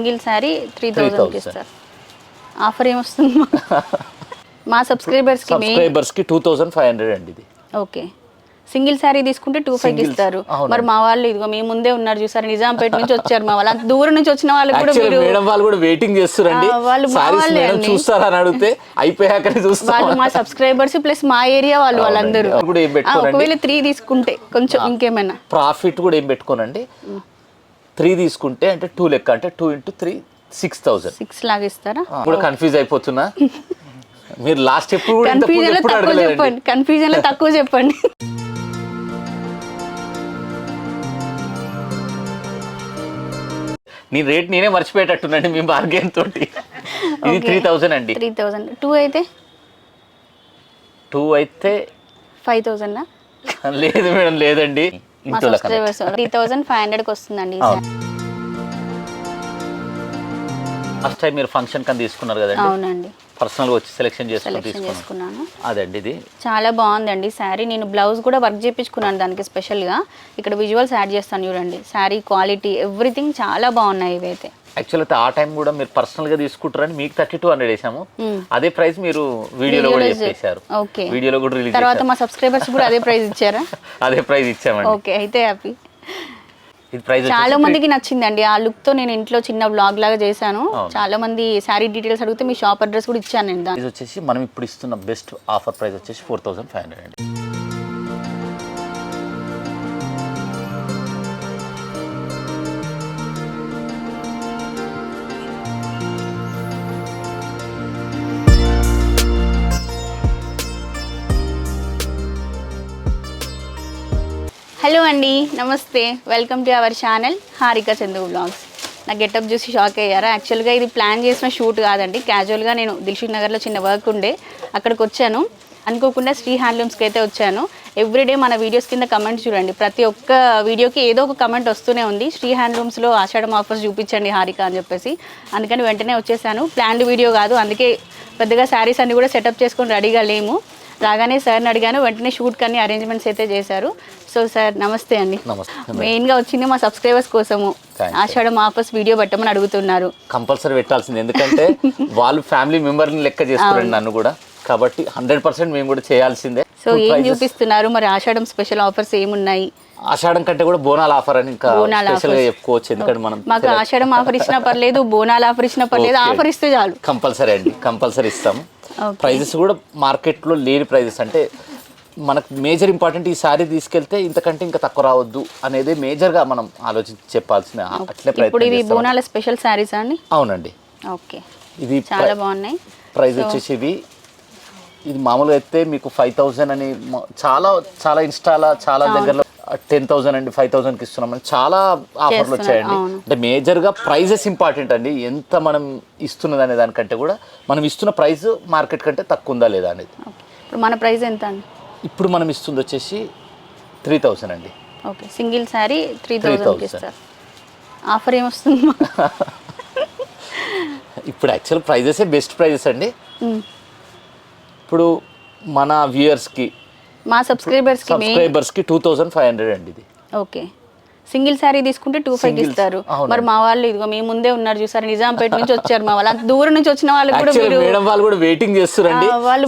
Single sari 3000 కి ఇస్తారు. Offer ఏమొస్తుంది మా సబ్స్క్రైబర్స్ కి 2500 అండి ఇది. ఓకే, సింగిల్ శారీ తీసుకుంటే 2500 ఇస్తారు. మరి మా వాళ్ళు ఇదిగో మీ ముందే ఉన్నారు చూసారు, నిజాంపేట నుంచి వచ్చారు మా వాళ్ళు, అంత దూరం నుంచి వచ్చిన వాళ్ళు కూడా మేడం వాళ్ళు కూడా వెయిటింగ్ చేస్తారండి. వాళ్ళు చూస్తారని అడిగితే అయిపోయాకనే చూస్తారు. వాళ్ళు మా సబ్స్క్రైబర్స్ ప్లస్ మా ఏరియా వాళ్ళు, వాళ్ళందరూ. ఒకవేళ 3 తీసుకుంటే కొంచెం ఇంకేమైనా ప్రాఫిట్ కూడా ఏం పెట్టుకోనండి. 3 తీసుకుంటే అంటే 2 లెక్క, అంటే 2 × 3 6000. 6 లాగా ఇస్తారా? కూడా కన్ఫ్యూజ్ అయిపోతున్నా. మీరు లాస్ట్ ఎప్పుడు కన్ఫ్యూజన్ లో తక్కువ చెప్పండి. నీ రేట్ నేనే మర్చిపోయేటట్టునండి మీ బార్గెన్ తోటి. ఇది 3000 అండి. 3000. 2 అయితే 5000. లేదు మేడం, లేదండి. 3500 కి వస్తుందండి. ఫస్ట్ టైం మీరు ఫంక్షన్ కని తీసుకున్నారు కదండి? అవునండి, పర్సనల్గా వచ్చి సెలెక్షన్ చేసుకున్నాను. అదండి, ఇది చాలా బాగుందండి శారీ. నేను బ్లౌజ్ కూడా వర్క్ చేయించుకున్నాను దానికి స్పెషల్గా. ఇక్కడ విజువల్స్ యాడ్ చేస్తాను చూడండి. శారీ క్వాలిటీ ఎవ్రీథింగ్ చాలా బాగున్నాయి ఇవైతే. యాక్చువల్ ఆ టైం కూడా మీరు పర్సనల్ గా తీసుకుంటారని మీకు 3200 వేసాము. అదే ప్రైస్ మీరు వీడియోలో కూడా చెప్పేశారు. ఓకే, వీడియోలో కూడా రిలీజ్ తర్వాత మా సబ్స్క్రైబర్స్ కూడా అదే ప్రైస్ ఇచ్చారా? అదే ప్రైస్ ఇచ్చామండి. ఓకే, అయితే హ్యాపీ. ఇది ప్రైస్ చాలా మందికి నచ్చిందండి ఆ లుక్ తో. నేను ఇంట్లో చిన్న బ్లాగ్ లాగా చేశాను. చాలా మంది శారీ డీటెయిల్స్ అడిగితే మీ షాప్ అడ్రస్ కూడా ఇచ్చాను నేను. ఇది వచ్చేసి మనం ఇప్పుడు ఇస్తున్న బెస్ట్ ఆఫర్ ప్రైస్ వచ్చేసి 4500 అండి. హలో అండి, నమస్తే, welcome to our channel Harika Chandu vlogs. నా గెటప్ చూసి షాక్ అయ్యారా? యాక్చువల్గా ఇది ప్లాన్ చేసిన షూట్ కాదండి. క్యాజువల్గా నేను దిల్షుక్ నగర్లో చిన్న వర్క్ ఉండే అక్కడికి వచ్చాను. అనుకోకుండా శ్రీ హ్యాండ్లూమ్స్కి అయితే వచ్చాను. ఎవ్రీడే మన వీడియోస్ కింద కమెంట్స్ చూడండి, ప్రతి ఒక్క వీడియోకి ఏదో ఒక కమెంట్ వస్తూనే ఉంది, శ్రీ హ్యాండ్లూమ్స్లో ఆషాఢం ఆఫర్స్ చూపించండి హారిక అని చెప్పేసి. అందుకని వెంటనే వచ్చేసాను. ప్లాన్డ్ వీడియో కాదు, అందుకే పెద్దగా శారీస్ అన్ని కూడా సెటప్ చేసుకొని రెడీగా లేము. రాగానే సార్ని అడిగాను, వెంటనే షూట్కి అన్ని అరేంజ్మెంట్స్ అయితే చేశారు. సో సార్ నమస్తే అండి. మెయిన్గా వచ్చింది మా సబ్స్క్రైబర్స్ కోసము ఆషాఢం ఆఫర్స్ వీడియో పెట్టమని అడుగుతున్నారు. కంపల్సరీ పెట్టాల్సింది, ఎందుకంటే వాళ్ళు ఫ్యామిలీ మెంబర్ని లెక్క చేస్తారండి నన్ను కూడా, కాబట్టి 100% మేము కూడా చేయాల్సిందే. సో ఏం చూపిస్తున్నారు మరి? ఆషాఢం స్పెషల్ ఆఫర్స్ ఏమున్నాయి? ఆషాఢం కంటే కూడా బోనాల ఆఫర్ అని ఇంకా స్పెషల్ గా చెప్పుకోవచ్చు. ఎందుకంటే మనం మాకు ఆషాఢం ఆఫర్ ఇచ్చినా పర్లేదు, బోనాల ఆఫర్ ఇచ్చినా పర్లేదు, ఆఫర్ ఇస్తే చాలు. కంపల్సరీ అండి, కంపల్సరీ ఇస్తాము. ప్రైజెస్ కూడా మార్కెట్లో లేని ప్రైజెస్, అంటే మనకు మేజర్ ఇంపార్టెంట్ ఈ సారీ తీసుకెళ్తే ఇంతకంటే ఇంకా తక్కువ రావద్దు అనేది మేజర్గా మనం ఆలోచించి చెప్పాల్సిన అట్లే ప్రయత్నం. ఇది బోనాల స్పెషల్ సారీస్ అండి? అవునండి. ఓకే, ఇది చాలా బాగున్నాయి. ప్రైస్ వచ్చేసి ఇది మామూలుగా అయితే మీకు 5000 అని చాలా చాలా ఇన్స్టాలా చాలా దగ్గరలో 10,000 అండి 5,000కి ఇస్తున్నామని చాలా ఆఫర్లు వచ్చాయండి. అంటే మేజర్గా ప్రైజెస్ ఇంపార్టెంట్ అండి. ఎంత మనం ఇస్తున్నది అనే దానికంటే కూడా మనం ఇస్తున్న ప్రైస్ మార్కెట్ కంటే తక్కువ ఉందా లేదా అనేది. ఇప్పుడు మన ప్రైస్ ఎంత అండి? ఇప్పుడు మనం ఇస్తుంది వచ్చేసి 3000 అండి. ఓకే, సింగిల్ శారీ 3000 ఇస్తారు. ఆఫర్ ఏమొస్తుంది? ఇప్పుడు యాక్చువల్ ప్రైజెసే బెస్ట్ ప్రైజెస్ అండి. ఇప్పుడు మన వ్యూయర్స్కి మా సబ్స్క్రైబర్స్కి 2500 అండి ఇది. ఓకే, సింగిల్ శారీ తీసుకుంటే 2500 ఇస్తారు. మరి మా వాళ్ళు ఇదిగో మీ ముందే ఉన్నారు చూసారు, నిజాంపేట నుంచి వచ్చారు మా వాళ్ళు, అంత దూరం నుంచి వచ్చిన వాళ్ళు కూడా మేడం వాళ్ళు కూడా వెయిటింగ్ చేస్తారండి. వాళ్ళు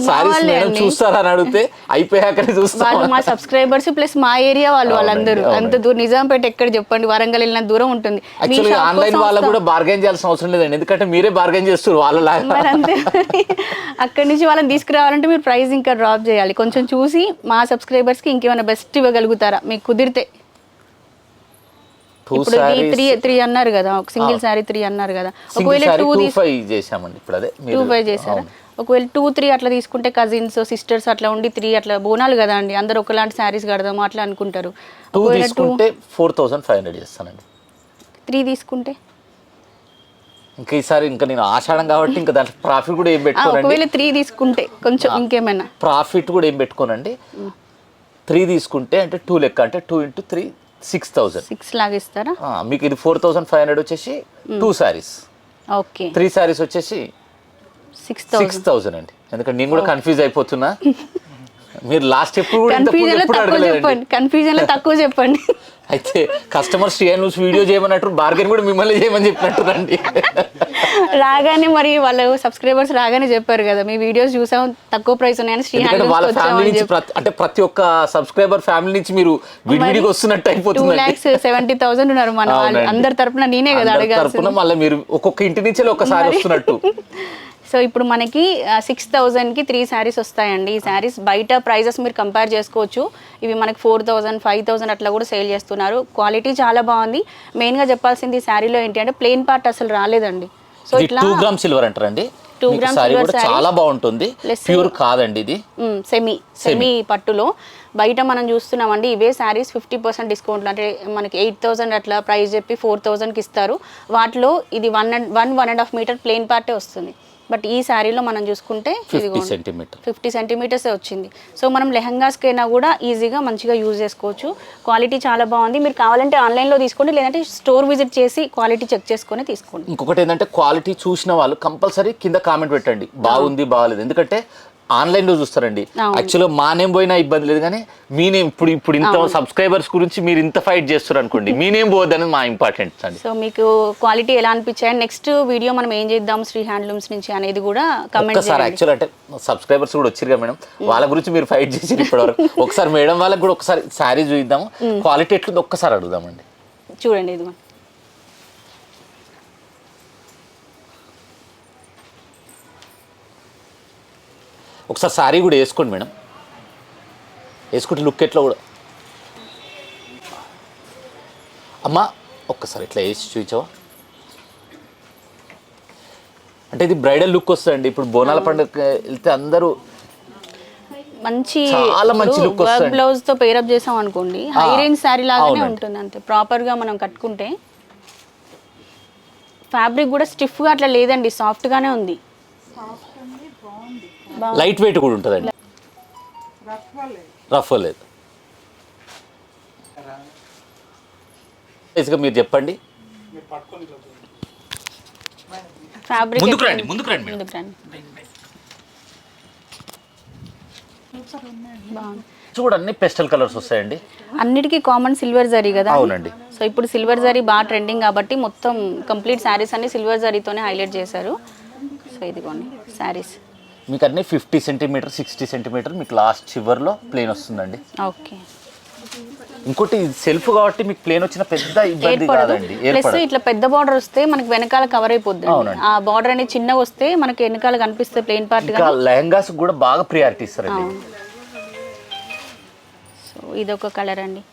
చూస్తారని అడిగితే అయిపోయాకనే చూస్తారు. వాళ్ళు మా సబ్స్క్రైబర్స్ ప్లస్ మా ఏరియా వాళ్ళు, వాళ్ళందరూ. అంత దూరం నిజాంపేట ఎక్కడ చెప్పండి, వరంగల్ వెళ్ళిన దూరం ఉంటుంది. ఆన్లైన్ వాళ్ళకు కూడా బార్గెన్ చేయాల్సిన అవసరం లేదండి, ఎందుకంటే మీరే బార్గెన్ చేస్తారు వాళ్ళ. అంతే, అక్కడి నుంచి వాళ్ళని తీసుకురావాలంటే మీరు ప్రైస్ ఇంకా డ్రాప్ చేయాలి. కొంచెం చూసి మా సబ్స్క్రైబర్స్కి ఇంకేమైనా బెస్ట్ ఇవ్వగలుగుతారా మీకు కుదిరితే? ఇప్పుడు 3 అన్నారు కదా, సింగిల్ శారీ 3 అన్నారు కదా, ఒకవేళ 2 చేసామండి. ఇప్పుడు అదే 2 చేశారా? ఒకవేళ 2-3 అట్లా తీసుకుంటే కజిన్స్ సిస్టర్స్ అట్లా ఉండి 3 అట్లా బోనాలు కదా అండి, అందరు ఒకలాంటి శారీస్ కడదాము అట్లా అనుకుంటారు. 2 తీసుకుంటే 4500 చేస్తానండి. 3 తీసుకుంటే ఇంకా ఈసారి ఇంకా నేను ఆషాఢం కాబట్టి ఇంకా దాంట్లో ప్రాఫిట్ కూడా ఏం పెట్టుకోనండి. ఒకవేళ 3 తీసుకుంటే కొంచెం ఇంకేమైనా ప్రాఫిట్ కూడా ఏం పెట్టుకోనండి. 3 తీసుకుంటే అంటే 2 లెక్క, అంటే 2 × 3 6000. 6 లాగా ఇస్తారా? మీకు ఇది 4500 వచ్చేసి 2 సారీస్. ఓకే, 3 సారీస్ వచ్చేసి 6000 అండి. ఎందుకంటే నేను కూడా కన్ఫ్యూజ్ అయిపోతున్నా. మీరు లాస్ట్ ఎప్పుడు కన్ఫ్యూజన్ లో తక్కువ చెప్పండి. అయితే కస్టమర్ శ్రీయాన్ వీడియో చేయమన్నట్టు బార్గెన్ కూడా మిమ్మల్ని చేయమని చెప్పినట్టురండి. రాగానే మరి వాళ్ళు సబ్స్క్రైబర్స్ రాగానే చెప్పారు కదా, మీ వీడియోస్ చూసాం తక్కువ ప్రైస్ ఉన్నాయని ఎందుకంటే వాళ్ళ ఫ్యామిలీ నుంచి అంటే ప్రతి ఒక్క సబ్స్క్రైబర్ ఫ్యామిలీ నుంచి మీరు విడివిడిగా వస్తున్నట్టు అయిపోతుంది. 2,70,000 ఉన్నారు మన వాళ్ళు. అందరి తరపున నేనే కదా అడగాల్సింది. మళ్ళీ మీరు ఒక్కొక్క ఇంటి నుంచి ఒకసారి వస్తున్నట్టు. సో ఇప్పుడు మనకి 6,000కి 3 శారీస్ వస్తాయండి. ఈ శారీస్ బయట ప్రైజెస్ మీరు కంపేర్ చేసుకోవచ్చు. ఇవి మనకి 4,000, 5,000 అట్లా కూడా సేల్ చేస్తున్నారు. క్వాలిటీ చాలా బాగుంది. మెయిన్గా చెప్పాల్సింది ఈ శారీలో ఏంటి అంటే ప్లెయిన్ పార్ట్ అసలు రాలేదండి. సో ఇట్లా 2 గ్రామ్ సిల్వర్ అంటారండి. 2 గ్రామ్ సిల్వర్ చాలా బాగుంటుంది. ప్యూర్ కాదండి ఇది, సెమీ పట్టులో. బయట మనం చూస్తున్నామండి ఇవే శారీస్ 50% డిస్కౌంట్, అంటే మనకి 8,000 అట్లా ప్రైస్ చెప్పి 4,000కి ఇస్తారు. వాటిలో ఇది 1.5 మీటర్ ప్లెయిన్ పార్టే వస్తుంది. బట్ ఈ శారీలో మనం చూసుకుంటే 50 సెంటీమీటర్సే వచ్చింది. సో మనం లెహంగాస్కైనా కూడా ఈజీగా మంచిగా యూజ్ చేసుకోవచ్చు. క్వాలిటీ చాలా బాగుంది. మీరు కావాలంటే ఆన్లైన్లో తీసుకోండి, లేదంటే స్టోర్ విజిట్ చేసి క్వాలిటీ చెక్ చేసుకొని తీసుకోండి. ఇంకొకటి ఏంటంటే క్వాలిటీ చూసిన వాళ్ళు కంపల్సరీ కింద కామెంట్ పెట్టండి బాగుంది బాగాలేదు. ఎందుకంటే ఆన్లైన్లో చూస్తారండి. యాక్చువల్గా మా నేమ్ పోయినా ఇబ్బంది లేదు, కానీ మీ నేమ్ ఇప్పుడు ఇంత సబ్స్క్రైబర్స్ గురించి మీరు ఇంత ఫైట్ చేస్తారు అనుకోండి, మీ నేమ్ పోవద్దని మా ఇంపార్టెంట్ అండి. సో మీకు క్వాలిటీ ఎలా అనిపించాయి, నెక్స్ట్ వీడియో మనం ఏం చేద్దాం శ్రీ హ్యాండ్లూమ్స్ నుంచి అనేది కూడా కమెంట్ చేయండి. యాక్చువల్ అంటే సబ్స్క్రైబర్స్ కూడా వచ్చారు కదా మేడం, వాళ్ళ గురించి మీరు ఫైట్ చేసి ఇప్పటివరకు ఒకసారి మేడం వాళ్ళకి కూడా ఒకసారి శారీ చూద్దాము, క్వాలిటీ ఎట్లుంది ఒక్కసారి అడుగుదామండి. చూడండి ఇది ఒకసారి శారీ కూడా వేసుకోండి మేడం, వేసుకుంటే లుక్ ఎట్లా కూడా. అమ్మా ఒక్కసారి ఇట్లా వేసి చూపించావా, అంటే ఇది బ్రైడల్ లుక్ వస్తుందండి. ఇప్పుడు బోనాల పండుగ వెళ్తే అందరూ చాలా మంచి లుక్ వస్తుంది. బ్లౌజ్ తో పేరప్ చేసాం అనుకోండి, హై రేంజ్ శారీ లాగానే ఉంటుంది. అంతే ప్రాపర్ గా మనం కట్టుకుంటే. ఫ్యాబ్రిక్ కూడా స్టిఫ్ గా అట్లా లేదండి, సాఫ్ట్ గానే ఉంది. లైట్ వెయిట్ కూడా ఉంటుందండి, రఫ్ లేదు. మీరు చెప్పండి. ఫ్యాబ్రిక్ ముందుకు రండి. చూడండి పెస్టల్ కలర్స్ వస్తాయండి. అన్నిటికీ కామన్ సిల్వర్ జరీ కదా. అవునండి. సో ఇప్పుడు సిల్వర్ జరీ బాగా ట్రెండింగ్ కాబట్టి మొత్తం కంప్లీట్ శారీస్ అన్ని సిల్వర్ జరీతోనే హైలైట్ చేశారు. సో ఇదిగోండి శారీస్ మీకు అన్ని 50 సెంటీమీటర్ 60 సెంటీమీటర్ మీకు లాస్ట్ చివర్లో ప్లేన్ వస్తుందండి. ఓకే. ఇంకోటి సెల్ఫ్ కాబట్టి మీకు ప్లేన్ వచ్చిన పెద్ద ఇబ్బంది కాదండి. ప్లస్ ఇట్లా పెద్ద బార్డర్ వస్తే మనకి వెనకాల కవర్ అయిపోద్ది. ఆ బార్డర్ అనేది చిన్నగా వస్తే మనకి వెనకాల కనిపిస్తే ప్లేన్ పార్ట్. లెహంగాస్ కూడా బాగా ప్రియారిటీ ఇస్తారండి. సో ఇదొక కలర్ అండి.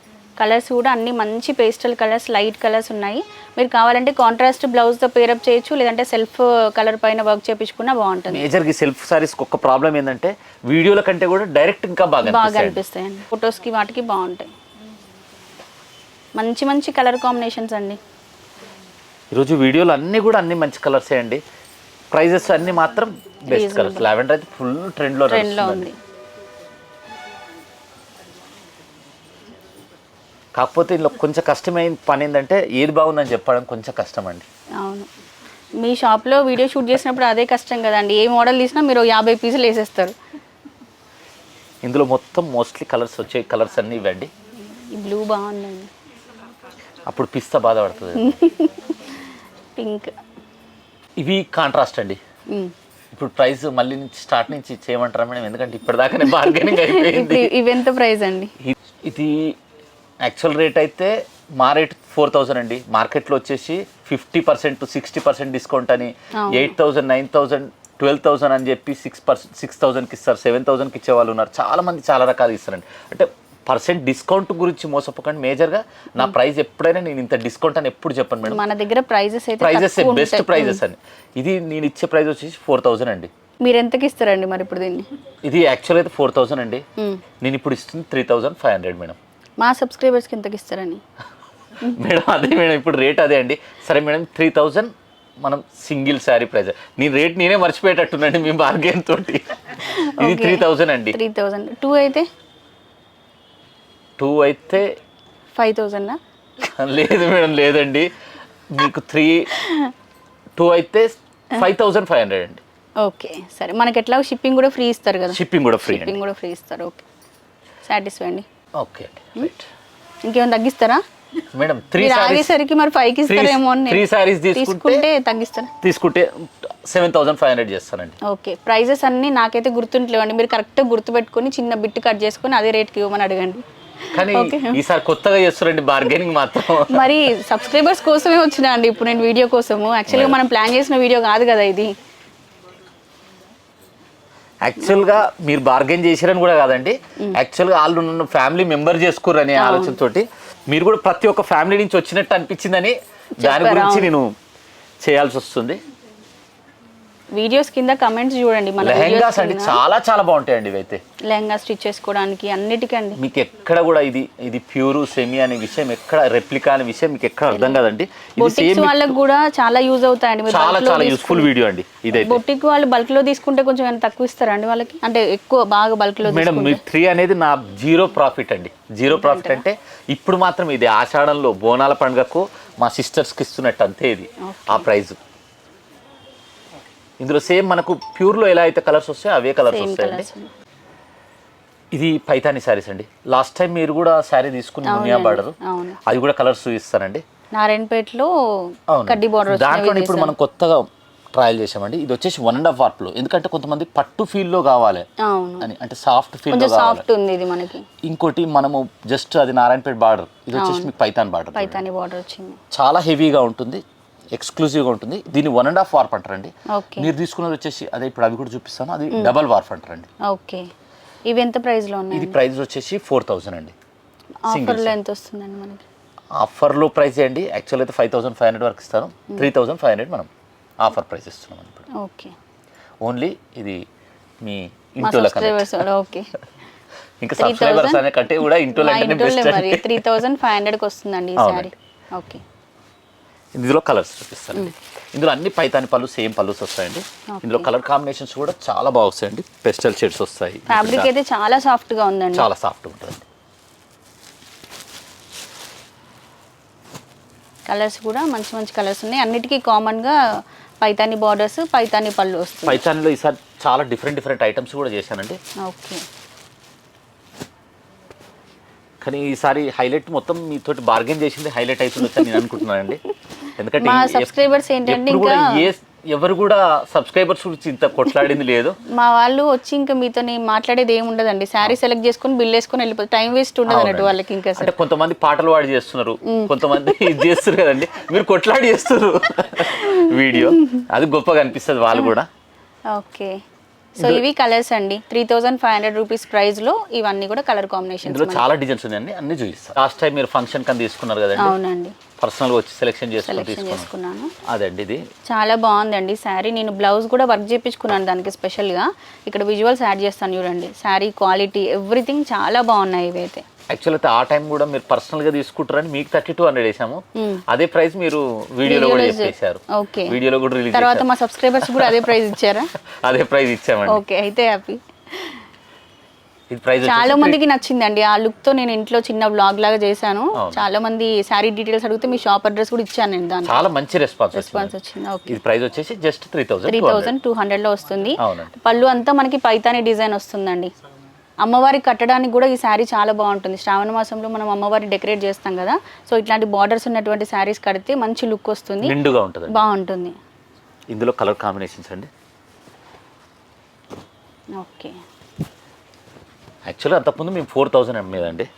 కలర్స్ కూడా అన్ని మంచి పేస్టల్ కలర్స్, లైట్ కలర్స్ ఉన్నాయి. మీరు కావాలంటే కాంట్రాస్ట్ బ్లౌజ్తో పేరప్ చేయొచ్చు, లేదంటే సెల్ఫ్ కలర్ పైన వర్క్ చేయించుకున్నా బాగుంటుంది. మేజర్గా సెల్ఫ్ సారీస్ ఒక ప్రాబ్లం ఏంటంటే వీడియోల కంటే కూడా డైరెక్ట్ ఇంకా బాగా అనిపిస్తాయండి. ఫొటోస్కి వాటికి బాగుంటాయి. మంచి మంచి కలర్ కాంబినేషన్స్ అండి. ఈరోజు వీడియోలు అన్నీ కూడా అన్ని మంచి కలర్సే అండి. ప్రైజెస్ అన్ని మాత్రం బెస్ట్ కలర్స్. లావెండర్ అయితే ఫుల్ ట్రెండ్లో ఉంది. కాకపోతే ఇందులో కొంచెం కష్టమైన పని ఏంటంటే ఏది బాగుందని చెప్పడం కొంచెం కష్టం అండి. అవును, మీ షాప్లో వీడియో షూట్ చేసినప్పుడు అదే కష్టం కదండి. ఏ మోడల్ తీసినా మీరు 50 పీసులు వేసేస్తారు. ఇందులో మొత్తం మోస్ట్లీ కలర్స్ వచ్చే కలర్స్ అన్నీ ఇవ్వండి. ఈ బ్లూ బాగుందండి, అప్పుడు పిస్తా బాధపడుతుంది. పింక్ ఇవి కాంట్రాస్ట్ అండి. ఇప్పుడు ప్రైస్ మళ్ళీ స్టార్ట్ నుంచి చేయమంటారా మేడం, ఎందుకంటే ఇప్పటిదాకానే బార్గెనింగ్ అయిపోయింది. ఇవి ఎంత ప్రైస్ అండి? ఇది యాక్చువల్ రేట్ అయితే మా రేట్ 4,000 అండి. మార్కెట్లో వచ్చేసి 50% 60% డిస్కౌంట్ అని 8,000 9,000 12,000 అని చెప్పి 6,000కి ఇస్తారు, 7,000కి ఇచ్చే వాళ్ళు ఉన్నారు. చాలా మంది చాలా రకాలు ఇస్తారండి. అంటే పర్సెంట్ డిస్కౌంట్ గురించి మోసపోకండి. మేజర్గా నా ప్రైస్ ఎప్పుడైనా నేను ఇంత డిస్కౌంట్ అని ఎప్పుడు చెప్పాను మేడం. మన దగ్గర ప్రైజెస్ బెస్ట్ ప్రైజెస్ అని. ఇది నేను ఇచ్చే ప్రైస్ వచ్చేసి 4,000 అండి. మీరు ఎంతకి ఇస్తారండి మరి ఇప్పుడు దీన్ని? ఇది యాక్చువల్ అయితే 4,000 అండి. నేను ఇప్పుడు ఇస్తుంది 3,500 మేడం. మా సబ్స్క్రైబర్స్కి ఎంతకి ఇస్తారని మేడం? అదే మేడం, ఇప్పుడు రేట్ అదే అండి. సరే మేడం, 3,000 మనం సింగిల్ శారీ ప్రైస్. నేను రేట్ నేనే మర్చిపోయేటట్టునండి మీ బార్గెన్ తోటి. ఇది 3,000 అండి. 3,000. 2 అయితే 2 అయితే 5,000. లేదు మేడం, లేదండి. మీకు 2 అయితే 5,500 అండి. ఓకే సరే, మనకి ఎట్లా షిప్పింగ్ కూడా ఫ్రీ ఇస్తారు కదా? షిప్పింగ్ కూడా ఫ్రీ ఇస్తారు. ఓకే, సాటిస్ఫై అండి. ఓకే అండి, రైట్. ఇంకేమైనా తగ్గిస్తారా? మేడం 3 మీరు సారీస్ ఆగేసరికి మరి 5కి ఇస్తారేమో అని 3 సారీస్ తీసుకుంటే తగ్గిస్తాను. తీసుకుంటే 7500 చేస్తానండి. ఓకే, ప్రైజెస్ అన్నీ నాకైతే గుర్తుంటలేవండి. మీరు కరెక్ట్గా గుర్తుపెట్టుకొని చిన్న బిట్ కట్ చేసుకొని అదే రేట్కి ఇవ్వమని అడగండి. కానీ ఈసారి కొత్తగా చేస్తారండి బార్గెనింగ్ మాత్రం. మరి సబ్స్క్రైబర్స్ కోసమే వచ్చినా అండి ఇప్పుడు నేను వీడియో కోసము. యాక్చువల్గా మనం ప్లాన్ చేసిన వీడియో కాదు కదా ఇది. యాక్చువల్గా మీరు బార్గెన్ చేసిరని కూడా కాదండి, యాక్చువల్గా వాళ్ళు నన్ను ఫ్యామిలీ మెంబర్ చేసుకోరు అనే ఆలోచనతోటి మీరు కూడా ప్రతి ఒక్క ఫ్యామిలీ నుంచి వచ్చినట్టు అనిపించిందని దాని గురించి నేను చేయాల్సి వస్తుంది. వీడియోస్ కింద కమెంట్స్ చూడండి. మన లెహంగాస్ అండి చాలా చాలా బాగుంటాయండి ఇవైతే. లెహంగా స్టిచ్ చేసుకోవడానికి అన్నిటికండి. మీకు ఎక్కడ కూడా ఇది ప్యూర్ సెమీ అనే విషయం, ఎక్కడ రెప్లికా అనే విషయం మీకు ఎక్కడ అర్థం కాదండి. బొటిక్స్ వాళ్ళకి కూడా చాలా యూజ్ అవుతాయండి. చాలా చాలా యూస్ఫుల్ వీడియో అండి ఇదైతే. బొటిక్ వాళ్ళు బల్క్ లో తీసుకుంటే కొంచెం ఏమైనా తక్కువ ఇస్తారా అండి వాళ్ళకి, అంటే ఎక్కువ బాగా బల్క్ లో? మేడం మీ 3 అనేది నా 0 ప్రాఫిట్ అండి. 0 ప్రాఫిట్ అంటే ఇప్పుడు మాత్రం ఇది ఆషాఢంలో బోనాల పండుగకు మా సిస్టర్స్కి ఇస్తున్నట్టు అంతే ఇది ఆ ప్రైజ్. ఇందులో సేమ్ మనకు ప్యూర్లో ఎలా అయితే కలర్స్ వస్తాయో అవే కలర్స్ వస్తాయండి. ఇది పైతాని శారీస్ అండి. లాస్ట్ టైం మీరు కూడా శారీ తీసుకుని మునియా బార్డర్, అది కూడా కలర్స్ చూపిస్తానండి. నారాయణపేటలో కడ్డీ బార్డర్. దాంట్లో ఇప్పుడు మనం కొత్తగా ట్రయల్ చేసామండి. ఇది వచ్చేసి 1.5 వార్ప్లో, ఎందుకంటే కొంతమంది పట్టు ఫీల్లో కావాలి అని, అంటే సాఫ్ట్ ఫీల్ సాఫ్ట్ ఉంది ఇది మనకి. ఇంకోటి మనము జస్ట్ అది నారాయణపేట బార్డర్, ఇది వచ్చేసి మీకు పైతాని బార్డర్. పైతాని బార్డర్ వచ్చింది, చాలా హెవీగా ఉంటుంది, ఎక్స్క్లూజివ్గా ఉంటుంది. దీన్ని 1.5 వార్ప్ అంటారండి. మీరు తీసుకున్నది వచ్చేసి అదే ఇప్పుడు అవి కూడా చూపిస్తాను, అది డబల్ వార్ప్ అంటారండి. ఓకే, ఇవి ఎంత ప్రైస్ లో ఉన్నాయి? ఇది ప్రైస్ వచ్చేసి 4000 అండి. ఆఫర్లో ఎంత వస్తుందండి మనకి? ఆఫర్లో ప్రైస్ అండి యాక్చువల్ అయితే 5500 వరకు ఇస్తాను, 3500 మనం ఆఫర్ ప్రైస్ ఇస్తున్నాం ఇప్పుడు. ఓకే, ఓన్లీ ఇది మీ ఇంట్లో ఓకే. ఇంకా సబ్స్క్రైబర్స్ అనే కంటే కూడా ఇంట్లో మరి 3500కి వస్తుందండి ఈ సారీ. ఓకే, ఇందులో కలర్స్ చూపిస్తాను. ఇందులో అన్ని పైతాని పళ్ళు సేమ్ పళ్ళుస్ వస్తాయండి. ఇందులో కలర్ కాంబినేషన్స్ కూడా చాలా బాగా వస్తాయండి. పెస్టల్ షేడ్స్ వస్తాయి. ఫ్యాబ్రిక్ అయితే చాలా సాఫ్ట్ గా ఉందండి, చాలా సాఫ్ట్ ఉంటుంది. కలర్స్ కూడా మంచి మంచి కలర్స్ ఉన్నాయి. అన్నిటికీ కామన్ గా పైతాని బార్డర్స్, పైతాని పళ్ళు వస్తుంది. పైతానిలో ఈసారి చాలా డిఫరెంట్ ఐటమ్స్ కూడా చేశానండి. ఓకే, కానీ ఈసారి హైలైట్ మొత్తం మీతోటి బార్గెన్ చేసింది హైలైట్ అవుతుంది నేను అనుకుంటున్నానండి. ఎందుకంటే మా సబ్స్క్రైబర్స్ ఏంటంటే ఇంకా ఎవరు కూడా సబ్స్క్రైబర్స్ గురించి ఇంత కొట్లాడింది లేదు. మా వాళ్ళు వచ్చి ఇంకా మీతో మాట్లాడేది ఏమి ఉండదండి. శారీ సెలెక్ట్ చేసుకుని బిల్ వేసుకొని వెళ్ళిపోతుంది. టైం వేస్ట్ ఉండదు అన్నట్టు వాళ్ళకి. ఇంకా అంటే కొంతమంది పాటలు పాడి చేస్తున్నారు, కొంతమంది ఇది చేస్తున్నారు కదండి, మీరు కొట్లాడి చేస్తున్నారు వీడియో, అది గొప్పగా అనిపిస్తుంది వాళ్ళు కూడా. ఓకే, సో ఇవి కలర్స్ అండి. 3500 రూపీస్ ప్రైస్ లో ఇవన్నీ కూడా కలర్ కాంబినేషన్. ఇందులో చాలా డిజైన్స్ ఉన్నాయండి, అన్ని చూపిస్తాను. లాస్ట్ టైం మీరు ఫంక్షన్ కని తీసుకున్నారు కదండి. అవునండి, పర్సనల్గా వచ్చి సెలెక్షన్ చేసుకున్నాను. అదండి ఇది చాలా బాగుందండి శారీ. నేను బ్లౌజ్ కూడా వర్క్ చేయించుకున్నాను దానికి స్పెషల్గా. ఇక్కడ విజువల్స్ యాడ్ చేస్తాను చూడండి. శారీ క్వాలిటీ ఎవ్రీథింగ్ చాలా బాగున్నాయి ఇవైతే. యాక్చువల్ అయితే ఆ టైం కూడా మీరు పర్సనల్ గా తీసుకుంటారని మీకు 3200 వేసాము. అదే ప్రైస్ మీరు వీడియోలో కూడా చెప్పేశారు. ఓకే, వీడియోలో కూడా రిలీజ్ తర్వాత మా సబ్స్క్రైబర్స్ కూడా అదే ప్రైస్ ఇచ్చారా? అదే ప్రైస్ ఇచ్చామండి. ఓకే, అయితే హ్యాపీ. ఇది ప్రైస్ చాలా మందికి నచ్చిందండి ఆ లుక్ తో. నేను ఇంట్లో చిన్న బ్లాగ్ లాగా చేశాను. చాలా మంది శారీ డీటెయిల్స్ అడిగితే మీ షాప్ అడ్రస్ కూడా ఇచ్చాను నేను. దానికి చాలా మంచి రెస్పాన్స్ వచ్చింది. ఓకే, ఇది ప్రైస్ వచ్చేసి జస్ట్ 3200 లో వస్తుంది. పళ్ళు అంతా మనకి పైతాని డిజైన్ వస్తుందండి. అమ్మవారికి కట్టడానికి కూడా ఈ శారీ చాలా బాగుంటుంది. శ్రావణ మాసంలో మనం అమ్మవారి డెకరేట్ చేస్తాం కదా, సో ఇట్లాంటి బార్డర్స్ ఉన్నటువంటి శారీస్ కడితే మంచి లుక్ వస్తుంది, నిండుగా ఉంటుంది, బాగుంటుంది. ఇందులో కలర్ కాంబినేషన్స్ అండి. ఓకే, యాక్చువల్గా అంతకుముందు మేము 4000 అమ్మేదండి.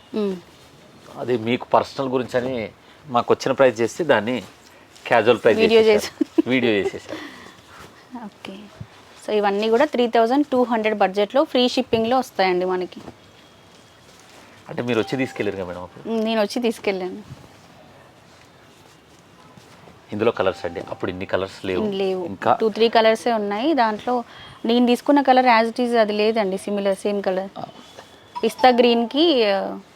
అది మీకు పర్సనల్ గురించి అని మాకు వచ్చిన ప్రైస్ చేస్తే దాన్ని క్యాజువల్ ప్రైస్ వీడియో చేసేసారు. ఓకే, సో ఇవన్నీ కూడా 3200 బడ్జెట్లో ఫ్రీ షిప్పింగ్లో వస్తాయండి మనకి. అంటే మీరు వచ్చి తీసుకెళ్ళారు కదా మేడం? అప్పుడు నేను వచ్చి తీసుకెళ్ళాను. ఇందులో కలర్స్ అండి, అప్పుడు ఇన్ని కలర్స్ లేవు, ఇంకా 2-3 కలర్సే ఉన్నాయి. దాంట్లో నేను తీసుకున్న కలర్ యాజ్ ఇట్ ఈజ్ అది లేదండి, సిమిలర్ సేమ్ కలర్. పిస్తా గ్రీన్కి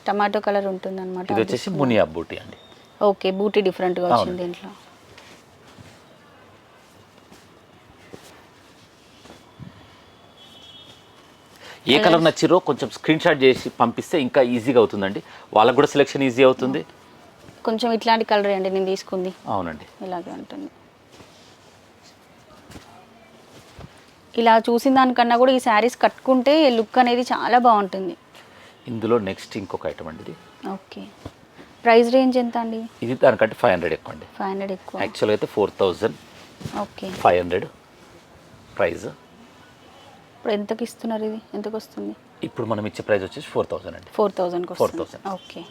టమాటో కలర్ ఉంటుంది అనమాట. ఇది వచ్చేసి మునియా బూటీ అండి. ఓకే, బూటీ డిఫరెంట్గా వచ్చింది దీంట్లో. ఏ కలర్ నచ్చిరో కొంచెం స్క్రీన్ షాట్ చేసి పంపిస్తే ఇంకా ఈజీగా అవుతుందండి, వాళ్ళకు కూడా సెలెక్షన్ ఈజీ అవుతుంది. కొంచెం ఇట్లాంటి కలర్ అండి నేను తీసుకుంది. అవునండి, ఇలాగే ఉంటుంది. ఇలా చూసిన దానికన్నా కూడా ఈ శారీస్ కట్టుకుంటే లుక్ అనేది చాలా బాగుంటుంది. ఇందులో నెక్స్ట్ ఇంకొక ఐటమ్ అండి ఇది. ఓకే, ప్రైస్ రేంజ్ ఎంత అండి? ఇది దానికంటే 500 ఎక్కువ అండి. 500 ఎక్కువ. యాక్చువల్గా అయితే 4500 ప్రైస్. ఇప్పుడు ఎంతకి ఇస్తున్నారు? ఇది ఎంతకు వస్తుంది? ఇప్పుడు మనం ఇచ్చే ప్రైస్ వచ్చేసి 4000 అండి. 4000. ఓకే.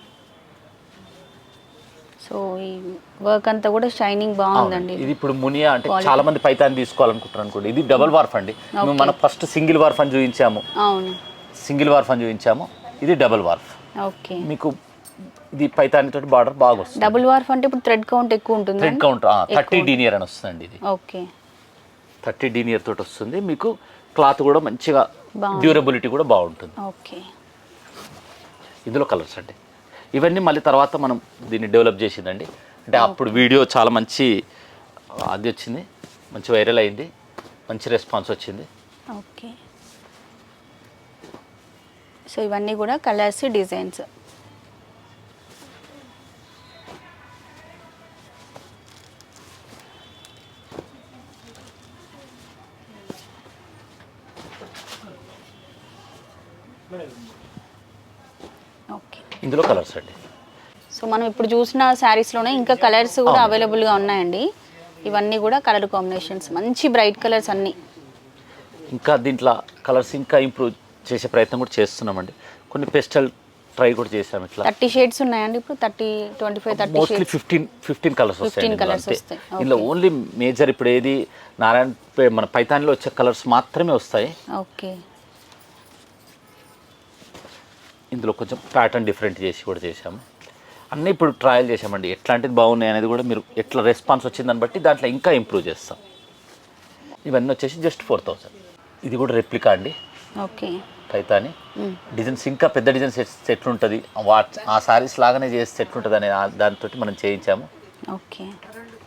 సో ఈ వర్క్ అంతా కూడా షైనింగ్ బాగుందండి. ఇది ఇప్పుడు మునియా అంటే చాలా మంది పైతాని తీసుకోవాలనుకుంటారు అనుకోండి. ఇది డబుల్ వార్ఫ్ అండి. మేము మనం ఫస్ట్ సింగిల్ వార్ఫ్ అని చూపించాము. అవును, సింగిల్ వార్ఫ్ అని చూపించాము. ఇది డబుల్ వార్ఫ్. ఓకే. మీకు ఇది పైతాని తోటి బార్డర్ బాగా వస్తుంది. డబుల్ వార్ఫ్ అంటే ఇప్పుడు థ్రెడ్ కౌంట్ ఎక్కువ ఉంటుంది. థ్రెడ్ కౌంట్ 30 డీనియర్ అని వస్తుందండి. ఇది ఓకే 30 డీనియర్ తోటి వస్తుంది. మీకు క్లాత్ కూడా మంచిగా డ్యూరబిలిటీ కూడా బాగుంటుంది. ఓకే. ఇందులో కలర్స్ అండి. ఇవన్నీ మళ్ళీ తర్వాత మనం దీన్ని డెవలప్ చేసిందండి. అంటే అప్పుడు వీడియో చాలా మంచి అది వచ్చింది, మంచి వైరల్ అయింది, మంచి రెస్పాన్స్ వచ్చింది. ఓకే. సో ఇవన్నీ కూడా కలర్స్, డిజైన్స్. ఓకే. ఇందులో కలర్స్ అండి. సో మనం ఇప్పుడు చూసిన శారీస్లోనే ఇంకా కలర్స్ కూడా అవైలబుల్గా ఉన్నాయండి. ఇవన్నీ కూడా కలర్ కాంబినేషన్స్, మంచి బ్రైట్ కలర్స్ అన్నీ. ఇంకా దీంట్లో కలర్స్ ఇంకా ఇంప్రూవ్ చేసే ప్రయత్నం కూడా చేస్తున్నామండి. కొన్ని పెస్టల్ ట్రై కూడా చేసాము. ఇట్లా 30 షేడ్స్ ఉన్నాయండి ఇప్పుడు. 25-30 మోస్ట్లీ 15 కలర్స్ వస్తాయి. ఇందులో ఓకే. ఓన్లీ మేజర్ ఇప్పుడు ఏది నారాయణ మన పైతానిలో వచ్చే కలర్స్ మాత్రమే వస్తాయి. ఓకే. ఇందులో కొంచెం ప్యాటర్న్ డిఫరెంట్ చేసి కూడా చేసాము. అన్నీ ఇప్పుడు ట్రయల్ చేసామండి. ఎట్లాంటిది బాగున్నాయి అనేది కూడా మీరు ఎట్లా రెస్పాన్స్ వచ్చిందని బట్టి దాంట్లో ఇంకా ఇంప్రూవ్ చేస్తాం. ఇవన్నీ వచ్చేసి జస్ట్ 4000. ఇది కూడా రెప్లికా అండి. ఓకే. పైతాని డిజైన్స్ ఇంకా పెద్ద డిజైన్స్ ఎట్లుంటుంది, ఆ సారీస్ లాగానే చేస్తే ఎట్లుంటుంది అనే దానితో మనం చేయించాము. ఓకే.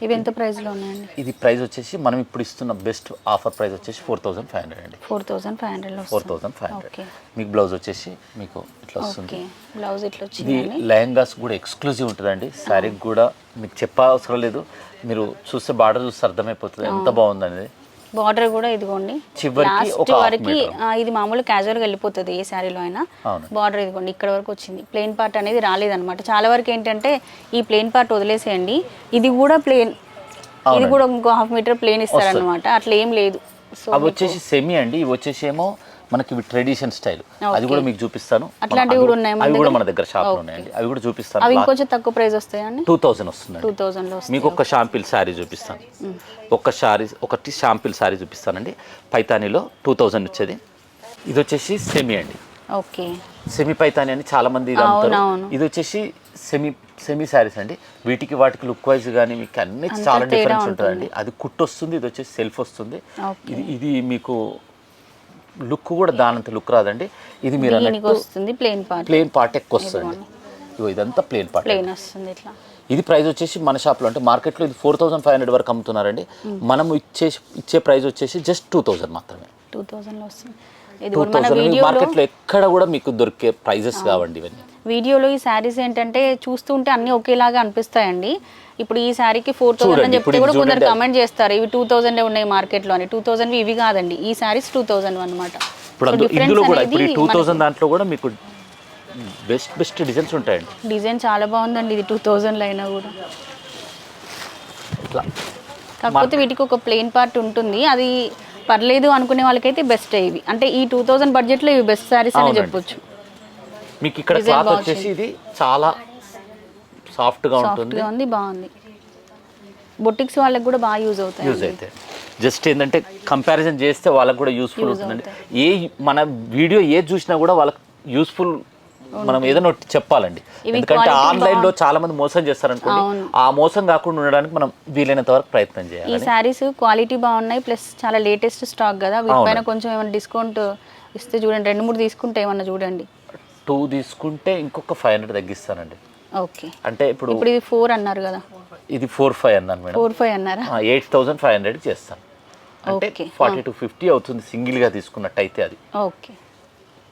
ఇవి ఎంత ప్రైస్లో ఉన్నాయండి? ఇది ప్రైస్ వచ్చేసి మనం ఇప్పుడు ఇస్తున్న బెస్ట్ ఆఫర్ ప్రైస్ వచ్చేసి 4500 అండి. 4500. 4500. మీకు బ్లౌజ్ వచ్చేసి మీకు ఇట్లా వస్తుంది. బ్లౌజ్ ఇట్లా ఇది వచ్చింది. లెహంగాస్ కూడా ఎక్స్క్లూజివ్ ఉంటుందండి. శారీకి కూడా మీకు చెప్పవసరం లేదు, మీరు చూస్తే బార్డర్ చూస్తే అర్థమైపోతుంది ఎంత బాగుందనేది. బార్డర్ కూడా ఇదిగోండి లాస్ట్ వరకు. ఇది మామూలు క్యాజువల్గా వెళ్ళిపోతుంది ఏ శారీలో అయినా. బార్డర్ ఇదిగోండి ఇక్కడ వరకు వచ్చింది. ప్లెయిన్ పార్ట్ అనేది రాలేదన్నమాట. చాలా వరకు ఏంటంటే ఈ ప్లెయిన్ పార్ట్ వదిలేసేయండి, ఇది కూడా ప్లెయిన్, ఇది కూడా ఇంకో 1/2 మీటర్ ప్లెయిన్ ఇస్తారనమాట. అట్లా ఏం లేదు. సో అవి వచ్చేసి సెమీ అండి. ఇవి వచ్చేసి ఏమో మనకి ఇవి ట్రెడిషన్ స్టైల్. అది కూడా మీకు చూపిస్తాను. అట్లాంటివి కూడా ఉన్నాయి అవి కూడా మన దగ్గర షాప్లో ఉన్నాయండి. అవి కూడా చూపిస్తాను. అవి ఇంకొంచెం తక్కువ ప్రైస్ వస్తాయండి. 2000 వస్తుంది. 2000లో మీకు ఒక షాంపిల్ శారీ చూపిస్తాను. ఒకటి షాంపిల్ శారీ చూపిస్తానండి. పైతానీలో 2000 వచ్చేది. ఇది వచ్చేసి సెమీ అండి. ఓకే. సెమీ పైతాని అని చాలా మంది ఇది అమ్ముతారు. ఇది వచ్చేసి సెమీ శారీస్ అండి. వీటికి వాటికి లుక్ వైజ్ కానీ మీకు అన్ని చాలా డిఫరెన్స్ ఉంటుందండి. అది కుట్టు వస్తుంది, ఇది వచ్చేసి సెల్ఫ్ వస్తుంది. ఇది మీకు లుక్ కూడా దానంత లుక్ రాదండి. ఇది మీరు వస్తుంది ప్లెయిన్ పార్ట్ ఎక్కువ వస్తుంది. ఇదంతా ప్లెయిన్ పార్ట్ వస్తుంది ఇట్లా. ఇది ప్రైస్ వచ్చేసి మన షాప్లో అంటే మార్కెట్లో ఇది 4500 వరకు అమ్ముతున్నారండి. మనం ఇచ్చే ప్రైస్ వచ్చేసి జస్ట్ 2000 మాత్రమే. 2000లో వస్తుంది. 2000 మార్కెట్లో ఎక్కడ కూడా మీకు దొరికే ప్రైజెస్ కావండి ఇవన్నీ. వీడియోలో ఈ శారీస్ ఏంటంటే చూస్తుంటే అన్ని ఒకేలాగా అనిపిస్తాయండి. ఇప్పుడు ఈ శారీకి 4000 అని చెప్తే కూడా కొందరు కమెంట్ చేస్తారు ఇవి 2000 ఉన్నాయి మార్కెట్లో అని. 2000 ఇవి కాదండి, ఈ శారీస్ 2000 అనమాట. ఇప్పుడు ఇందులో కూడా ఇప్పుడు 2000 దాంట్లో కూడా మీకు బెస్ట్ డిజైన్స్ ఉంటాయండి. డిజైన్ చాలా బాగుందండి. ఇది 2000లో అయినా కూడా. కాకపోతే వీటికి ఒక ప్లెయిన్ పార్ట్ ఉంటుంది, అది పర్లేదు అనుకునే వాళ్ళకైతే బెస్ట్ ఇవి. అంటే ఈ 2000 బడ్జెట్లో ఇవి బెస్ట్ శారీస్ అని చెప్పొచ్చు. మీకు ఇక్కడ క్లాత్ వచ్చేసి ఇది చాలా సాఫ్ట్గా ఉంటుంది, బాగుంది. బొటిక్స్ వాళ్ళకి కూడా బాగా యూజ్ అవుతాయి. జస్ట్ ఏంటంటే కంపారిజన్ చేస్తే వాళ్ళకి కూడా యూస్ఫుల్ అవుతుందండి. మన వీడియో ఏది చూసినా కూడా వాళ్ళకి యూస్ఫుల్ మనం ఏదైనా చెప్పాలండి. ఎందుకంటే ఆన్లైన్లో చాలా మంది మోసం చేస్తారనుకోండి, ఆ మోసం కాకుండా ఉండడానికి మనం వీలైనంత వరకు ప్రయత్నం చేయాలి. ఈ శారీస్ క్వాలిటీ బాగున్నాయి, ప్లస్ చాలా లేటెస్ట్ స్టాక్ కదా. వీటిపైన కొంచెం ఏమైనా డిస్కౌంట్ ఇస్తే చూడండి. 2-3 తీసుకుంటే ఏమన్నా చూడండి. 2 తీసుకుంటే ఇంకొక 500 తగ్గిస్తానండి. ఓకే. అంటే ఇప్పుడు ఇది 4 అన్నారు కదా, ఇది 4-5 అన్నాను మేడం. 4-5 అన్నారా? 8500 చేస్తాను. అంటే 40-50 అవుతుంది సింగిల్గా తీసుకున్నట్టయితే. అది ఓకే.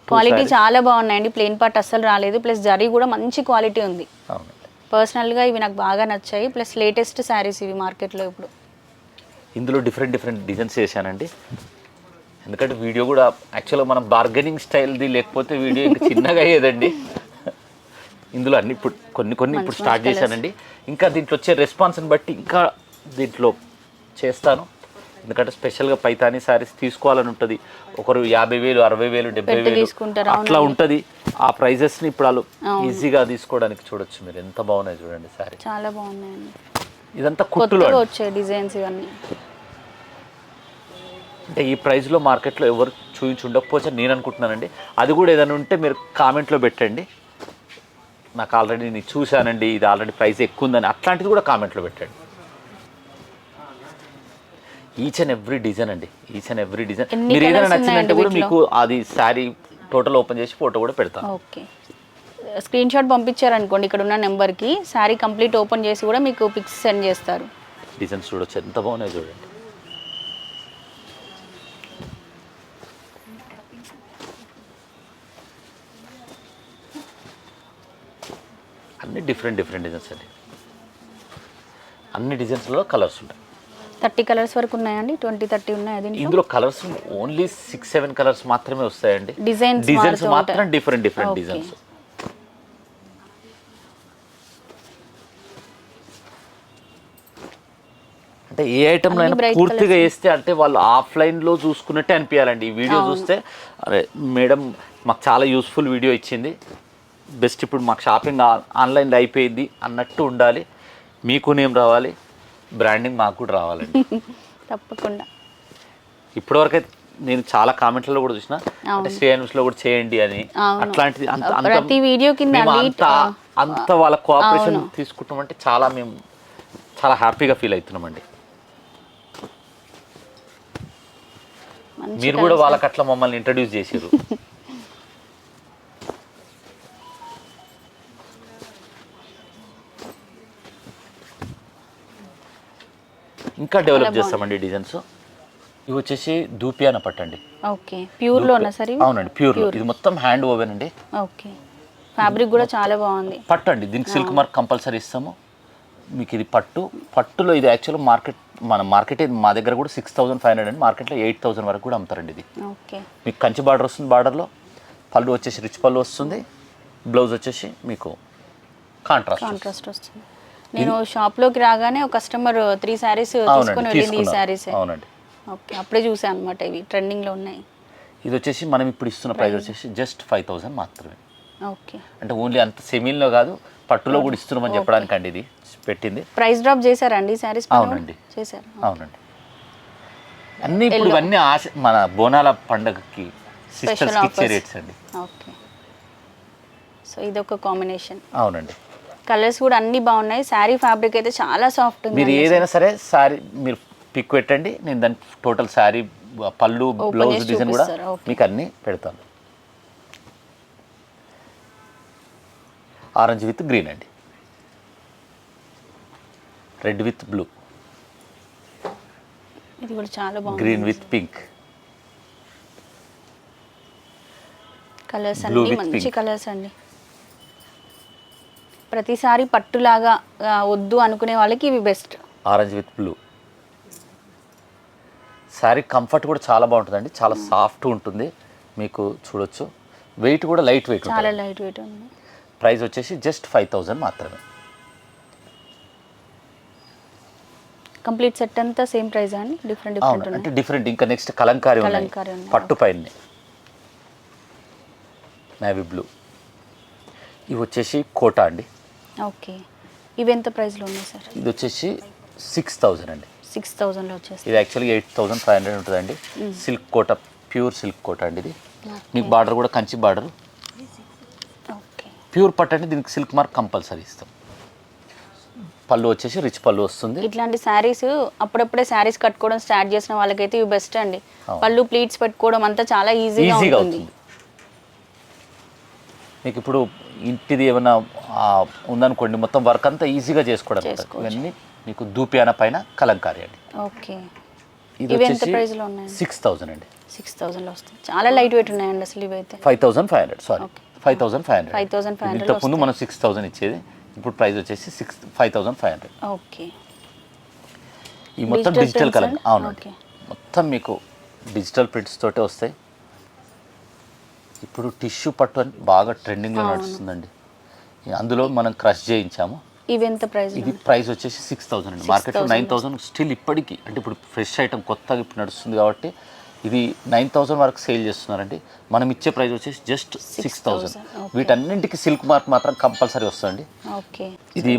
క్వాలిటీ చాలా బాగున్నాయండి. ప్లెయిన్ పార్ట్ అస్సలు రాలేదు, ప్లస్ జరీ కూడా మంచి క్వాలిటీ ఉంది. పర్సనల్గా ఇవి నాకు బాగా నచ్చాయి. ప్లస్ లేటెస్ట్ శారీస్ ఇవి మార్కెట్లో ఇప్పుడు. ఇందులో డిఫరెంట్ డిజైన్స్ చేశానండి. ఎందుకంటే వీడియో కూడా యాక్చువల్గా మనం బార్గెనింగ్ స్టైల్ది లేకపోతే వీడియో ఇంకా చిన్నగా అయ్యేదండి. ఇందులో అన్ని ఇప్పుడు కొన్ని ఇప్పుడు స్టార్ట్ చేశానండి. ఇంకా దీంట్లో వచ్చే రెస్పాన్స్ని బట్టి ఇంకా దీంట్లో చేస్తాను. ఎందుకంటే స్పెషల్గా పైతానీ శారీస్ తీసుకోవాలని ఉంటుంది. ఒకరు 50,000, 60,000, 70,000 అట్లా ఉంటుంది. ఆ ప్రైజెస్ని ఇప్పుడు వాళ్ళు ఈజీగా తీసుకోవడానికి చూడొచ్చు. మీరు ఎంత బాగున్నాయి చూడండి శారీ, చాలా బాగున్నాయండి. ఇదంతా కుట్టులో వచ్చే డిజైన్స్ ఇవన్నీ. అంటే ఈ ప్రైస్లో మార్కెట్లో ఎవరు చూపించి ఉండకపోవచ్చు నేను అనుకుంటున్నానండి. అది కూడా ఏదైనా ఉంటే మీరు కామెంట్లో పెట్టండి. నాకు ఆల్రెడీ నేను చూశానండి, ఇది ఆల్రెడీ ప్రైస్ ఎక్కువ ఉందని, అట్లాంటిది కూడా కామెంట్లో పెట్టండి. ఈచ్ అండ్ ఎవ్రీ డిజైన్ అండి, ఈచ్ అండ్ ఎవ్రీ డిజైన్. మీరు ఏదైనా నచ్చిందంటే కూడా మీకు అది శారీ టోటల్ ఓపెన్ చేసి ఫోటో కూడా పెడతాను. ఓకే, స్క్రీన్ షాట్ పంపించారనుకోండి ఇక్కడ ఉన్న నెంబర్కి, శారీ కంప్లీట్ ఓపెన్ చేసి కూడా మీకు పిక్స్ సెండ్ చేస్తారు. డిజైన్స్ చూడొచ్చు ఎంత బాగున్నాయి చూడండి. అన్ని డిఫరెంట్ డిజైన్స్ అండి. అన్ని డిజైన్స్లో కలర్స్ ఉంటాయి. 30 కలర్స్ వరకు ఉన్నాయండి, 20-30 ఉన్నాయి. ఇందులో కలర్స్ ఓన్లీ 6-7 కలర్స్ మాత్రమే వస్తాయండి. డిజైన్స్ మాత్రం డిఫరెంట్ డిజైన్స్. అంటే ఏ ఐటమ్లో అయినా పూర్తిగా వేస్తే అంటే వాళ్ళు ఆఫ్లైన్లో చూసుకున్నట్టే అనిపించాలండి. ఈ వీడియో చూస్తే అరే మేడం మాకు చాలా యూస్ఫుల్ వీడియో ఇచ్చింది, బెస్ట్ ఇప్పుడు మాకు షాపింగ్ ఆన్లైన్లో అయిపోయింది అన్నట్టు ఉండాలి. మీకు నేమ్ రావాలి, బ్రాండింగ్ మాకు కూడా రావాలండి. తప్పకుండా. ఇప్పటివరకు నేను చాలా కామెంట్లలో కూడా చూసిన, అంటే శ్రేయాన్స్లో కూడా చేయండి అని, అట్లాంటిది ప్రతి వీడియో కింద అంత వాళ్ళ కోఆపరేషన్ తీసుకుంటామంటే మేము చాలా హ్యాపీగా ఫీల్ అవుతున్నామండి. మీరు కూడా వాళ్ళకి అట్లా మమ్మల్ని ఇంట్రడ్యూస్ చేసారు. ఇంకా డెవలప్ చేస్తామండి డిజైన్స్. ఇవి వచ్చేసి దూపియాన పట్టండి. ఓకే, ప్యూర్లోనా సార్? అవునండి, ప్యూర్లో. ఇది మొత్తం హ్యాండ్ ఓవెన్ అండి. ఓకే, ఫ్యాబ్రిక్ కూడా చాలా బాగుంది. పట్టు అండి, దీనికి సిల్క్ మార్క్ కంపల్సరీ ఇస్తాము మీకు. ఇది పట్టులో ఇది యాక్చువల్ మార్కెట్ మా దగ్గర కూడా 6,500 అండి, మార్కెట్లో 8,000 వరకు కూడా అమ్ముతారండి. ఇది ఓకే, మీకు కంచి బార్డర్ వస్తుంది, బార్డర్లో పళ్ళు వచ్చేసి రిచ్ పళ్ళు వస్తుంది, బ్లౌజ్ వచ్చేసి మీకు కాంట్రాస్ట్ వస్తుంది. నేను షాప్లోకి రాగానే ఒక కస్టమర్ 3 శారీస్ తీసుకొని వెళ్ళింది. ఈ శారీస్ అవునండి. ఓకే, అప్పుడే చూసాను అనమాట, ఇవి ట్రెండింగ్లో ఉన్నాయి. ఇది వచ్చేసి మనం ఇప్పుడు ఇస్తున్న ప్రైస్ వచ్చేసి జస్ట్ 5,000 మాత్రమే. ఓకే, అంటే ఓన్లీ అంత సెమీల్లో కాదు, పట్టులో కూడా ఇస్తున్నామని చెప్పడానికి అండి ఇది పెట్టింది. ప్రైస్ డ్రాప్ చేశారండి శారీస్? అవునండి, చేశారు. అవునండి. అన్నీ ఇప్పుడు ఇవన్నీ మన బోనాల పండుగకి సిస్టర్స్కి ఇచ్చే రేట్స్ అండి. ఓకే, సో ఇదొక కాంబినేషన్. అవునండి, కలర్స్ కూడా అన్ని బాగున్నాయి. శారీ ఫ్యాబ్రిక్ అయితే చాలా సాఫ్ట్ ఉంది. మీరు ఏదైనా సరే శారీ మీరు పిక్ పెట్టండి, నేను దాని టోటల్ శారీ పళ్ళు బ్లౌజ్ డిజైన్ కూడా మీకు అన్నీ పెడతాను. ఆరెంజ్ విత్ గ్రీన్ అండి, రెడ్ విత్ బ్లూ, ఇది కూడా చాలా బాగుంది. గ్రీన్ విత్ పింక్, కలర్స్ అన్ని మంచి కలర్స్ అండి. ప్రతిసారి పట్టులాగా వద్దు అనుకునే వాళ్ళకి ఇవి best. Orange with blue. Sari comfort కూడా చాలా బాగుంటుందండి, చాలా సాఫ్ట్ ఉంటుంది. మీకు చూడొచ్చు, వెయిట్ కూడా లైట్ వెయిట్, చాలా లైట్ వెయిట్ ఉంది. ప్రైస్ వచ్చేసి జస్ట్ 5,000 మాత్రమే. కంప్లీట్ సెట్ అంతా సేమ్ ప్రైస్ అండి? డిఫరెంట్ అంటే డిఫరెంట్. ఇంకా నెక్స్ట్ కలంకారీ ఉన్నాయి, పట్టు పైన నేవీ బ్లూ. ఇవి వచ్చేసి కోటా అండి. ఓకే, ఇవి ఎంత ప్రైస్లో ఉన్నాయి సార్? ఇది వచ్చేసి 6,000 అండి. 6,000లో వచ్చేసి. ఇది యాక్చువల్గా 8,500 ఉంటుందండి. సిల్క్ కోట, ప్యూర్ సిల్క్ కోట అండి. ఇది మీకు బార్డర్ కూడా కంచి బార్డర్, ప్యూర్ పట్టు అండి. దీనికి సిల్క్ మార్క్ కంపల్సరీ ఇస్తాం. పళ్ళు వచ్చేసి రిచ్ పళ్ళు వస్తుంది. ఇట్లాంటి శారీస్ అప్పుడప్పుడే శారీస్ కట్టుకోవడం స్టార్ట్ చేసిన వాళ్ళకైతే ఇవి బెస్ట్ అండి. పళ్ళు ప్లీట్స్ పెట్టుకోవడం అంతా చాలా ఈజీగా ఉంటుంది. మీకు ఇప్పుడు ఇంటిది ఏమైనా ఉందనుకోండి, మొత్తం వర్క్ అంతా ఈజీగా చేసుకోవడం. ఇవన్నీ మీకు దూపియాన పైన కలంకారీ అండి. ఓకే, ఇది ఇవి ఎంత ప్రైస్లో ఉన్నాయి? 6,000 అండి. 6,000లో వస్తుంది. చాలా లైట్ వెయిట్ ఉన్నాయండి అసలు ఇవైతే. 5,500 సారీ, 5,500. 5,500 ముందు మనం 6,000 ఇచ్చేది, ఇప్పుడు ప్రైస్ వచ్చేసి 5,500. ఓకే, ఈ మొత్తం డిజిటల్ కలర్. అవునండి, మొత్తం మీకు డిజిటల్ ప్రింట్స్ తోటే వస్తాయి. ఇప్పుడు టిష్యూ పట్టు అని బాగా ట్రెండింగ్లో నడుస్తుందండి. అందులో మనం క్రష్ చేయించాము. ఇవి ఎంత ప్రైస్? ఇది ప్రైస్ వచ్చేసి 6,000 అండి. మార్కెట్లో 9,000 స్టిల్ ఇప్పటికీ, అంటే ఇప్పుడు ఫ్రెష్ ఐటమ్ కొత్తగా ఇప్పుడు నడుస్తుంది కాబట్టి ఇది 9,000 వరకు సేల్ చేస్తున్నారండి. మనం ఇచ్చే ప్రైస్ వచ్చేసి జస్ట్ 6,000. వీటన్నింటికి సిల్క్ మార్క్ మాత్రం కంపల్సరీ వస్తుందండి. ఓకే, ఇది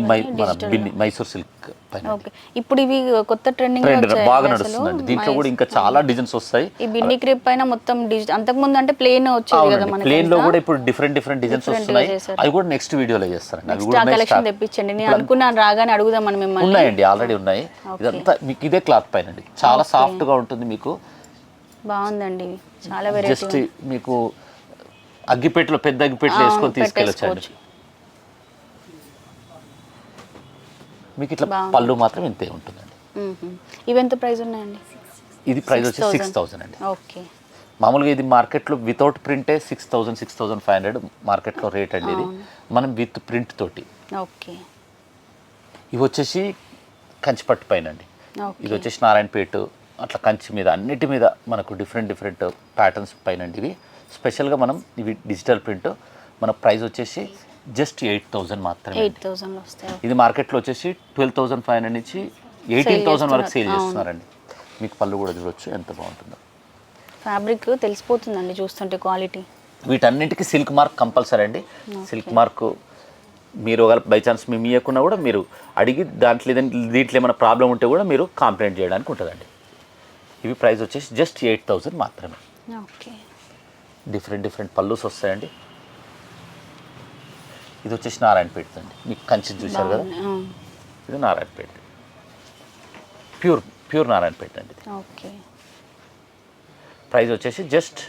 మైసూర్ సిల్క్ పైన. ఓకే, ఇప్పుడు ఇవి కొత్త ట్రెండింగ్ బాగా నడుస్తుందండి. దీంట్లో కూడా ఇంకా చాలా డిజైన్స్ వస్తాయి. ఈ బిన్ని క్రేప్ పైన మొత్తం డిజిటల్, అంతకు ముందు అంటే ప్లేన్ వచ్చేది కదా మనకి. ప్లేన్ లో కూడా ఇప్పుడు డిఫరెంట్ డిజైన్స్ వస్తున్నాయి. అవి కూడా నెక్స్ట్ వీడియోలో చేస్తారండి. అవి కూడా కలెక్షన్ తెప్పించండి. నేను అనుకున్నాను రాగానే అడుగుదామని మిమ్మల్ని. ఉన్నాయండి, ఆల్రెడీ ఉన్నాయి. ఇదంతా మీకు ఇదే క్లాత్ పైన అండి, చాలా సాఫ్ట్ గా ఉంటుంది. మీకు బాగుందండి, చాలా వెరైటీ. జస్ట్ మీకు అగ్గిపెట్టలో, పెద్ద అగ్గిపెట్టలో వేసుకొని తీసుకెళ్ళొచ్చండి. మీకు ఇట్లా పళ్ళు మాత్రం ఇంతే ఉంటుందండి. ఇవి ఎంత ప్రైస్ ఉన్నాయండి? ఇది ప్రైస్ వచ్చి 6,000 అండి. ఓకే, మామూలుగా ఇది మార్కెట్లో వితౌట్ ప్రింటే 6,000 6,500 మార్కెట్లో రేట్ అండి. ఇది మనం విత్ ప్రింట్ తోటి. ఓకే, ఇవి వచ్చేసి కంచిపట్టు పైన అండి. ఇది వచ్చేసి నారాయణపేట అట్లా కంచి మీద అన్నిటి మీద మనకు డిఫరెంట్ ప్యాటర్న్స్ పైన అండి. ఇవి స్పెషల్గా మనం ఇవి డిజిటల్ ప్రింట్. మన ప్రైస్ వచ్చేసి జస్ట్ 8,000 మాత్రమే. 8,000 వస్తాయి. ఇది మార్కెట్లో వచ్చేసి 12,500 నుంచి 18,000 వరకు సేల్ చేస్తున్నారండి. మీకు పళ్ళు కూడా చూడొచ్చు ఎంత బాగుంటుందో. ఫ్యాబ్రిక్ తెలిసిపోతుందండి చూస్తుంటే క్వాలిటీ. వీటన్నిటికీ సిల్క్ మార్క్ కంపల్సరీ అండి. సిల్క్ మార్క్ మీరు బై ఛాన్స్ మేము ఇవ్వకుండా కూడా మీరు అడిగి దీంట్లో ఏమైనా ప్రాబ్లం ఉంటే కూడా మీరు కంప్లైంట్ చేయడానికి ఉంటుందండి. ఇవి ప్రైస్ వచ్చేసి జస్ట్ 8,000 మాత్రమే. ఓకే, డిఫరెంట్ పళ్ళుస్ వస్తాయండి. ఇది వచ్చేసి నారాయణపేట అండి. మీకు కంచి చూశారు కదా, ఇది నారాయణపేట, ప్యూర్ నారాయణపేట అండి. ఓకే, ప్రైస్ వచ్చేసి జస్ట్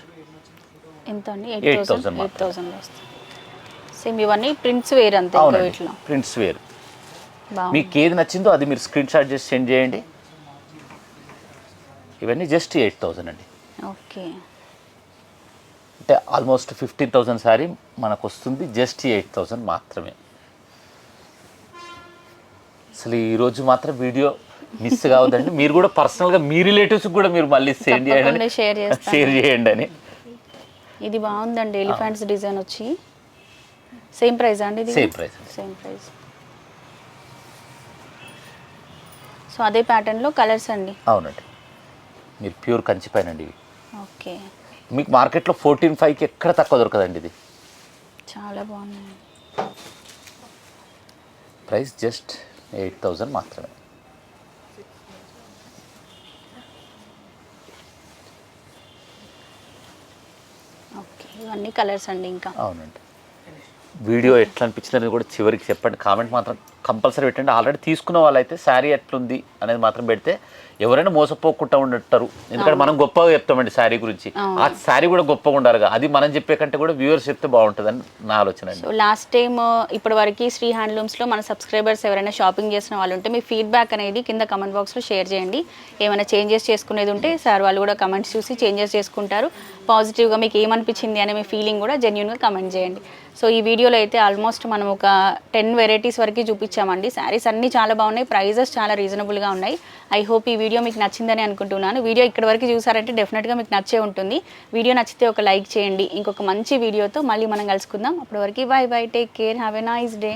ఎంత అండి? 8,000 వస్తాయి. సేమ్ ఇవన్నీ ప్రింట్స్ వేర్ అంతే. ఇట్లా ప్రింట్స్ వేర్. మీకు ఏది నచ్చిందో అది మీరు స్క్రీన్ షాట్ చేసి సెండ్ చేయండి. ఇవన్నీ జస్ట్ 8,000 అండి. ఓకే, అంటే ఆల్మోస్ట్ 15,000 సారీ మనకు వస్తుంది జస్ట్ 8,000 మాత్రమే. అసలు ఈరోజు మాత్రం వీడియో మిస్ కావద్దండి. మీరు కూడా పర్సనల్గా మీ రిలేటివ్స్కి కూడా మీరు మళ్ళీ షేర్ చేయండి అని. ఇది బాగుందండి, ఎలిఫెంట్స్ డిజైన్ వచ్చి. సేమ్ ప్రైస్ అండి? Same price. సో అదే ప్యాటర్న్లో కలర్స్ అండి. అవునండి, మీరు ప్యూర్ కంచి పైన అండి ఇవి. ఓకే, మీకు మార్కెట్లో 14,500కి ఎక్కడ తక్కువ దొరకదండి. ఇది చాలా బాగుంది. ప్రైస్ జస్ట్ 8,000 మాత్రమే. ఓకే, ఇవన్నీ కలర్స్ అండి. ఇంకా అవునండి, వీడియో ఎట్లా అనిపించింది కూడా చివరికి చెప్పండి. కామెంట్ మాత్రం కంపల్సరీ పెట్టండి. ఆల్రెడీ తీసుకున్న వాళ్ళైతే శారీ ఎట్లుంది అనేది మాత్రం పెడితే ఎవరైనా మోసపోకుండా ఉండటారు. ఎందుకంటే మనం గొప్పగా చెప్తామండి శారీ గురించి, ఆ శారీ కూడా గొప్పగా ఉండాలిగా. అది మనం చెప్పే కంటే కూడా వ్యూవర్స్ చెప్తే బాగుంటుందని నా ఆలోచన అండి. సో లాస్ట్ టైం ఇప్పటి వరకు శ్రీ హ్యాండ్లూమ్స్లో మన సబ్స్క్రైబర్స్ ఎవరైనా షాపింగ్ చేసిన వాళ్ళు ఉంటే మీ ఫీడ్బ్యాక్ అనేది కింద కమెంట్ బాక్స్లో షేర్ చేయండి. ఏమైనా చేంజెస్ చేసుకునేది ఉంటే సార్ వాళ్ళు కూడా కమెంట్స్ చూసి చేంజెస్ చేసుకుంటారు. పాజిటివ్గా మీకు ఏమనిపించింది అనే మీ ఫీలింగ్ కూడా జెన్యూన్గా కమెంట్ చేయండి. సో ఈ వీడియోలో అయితే ఆల్మోస్ట్ మనం ఒక 10 వెరైటీస్ వరకు చూపించామండి. శారీస్ అన్నీ చాలా బాగున్నాయి, ప్రైజెస్ చాలా రీజనబుల్గా ఉన్నాయి. ఐ హోప్ ఈ వీడియో మీకు నచ్చిందని అనుకుంటున్నాను. వీడియో ఇక్కడ వరకు చూసారంటే డెఫినెట్గా మీకు నచ్చే ఉంటుంది. వీడియో నచ్చితే ఒక లైక్ చేయండి. ఇంకొక మంచి వీడియోతో మళ్ళీ మనం కలుసుకుందాం. అప్పటి వరకు by by, take care, have a nice day.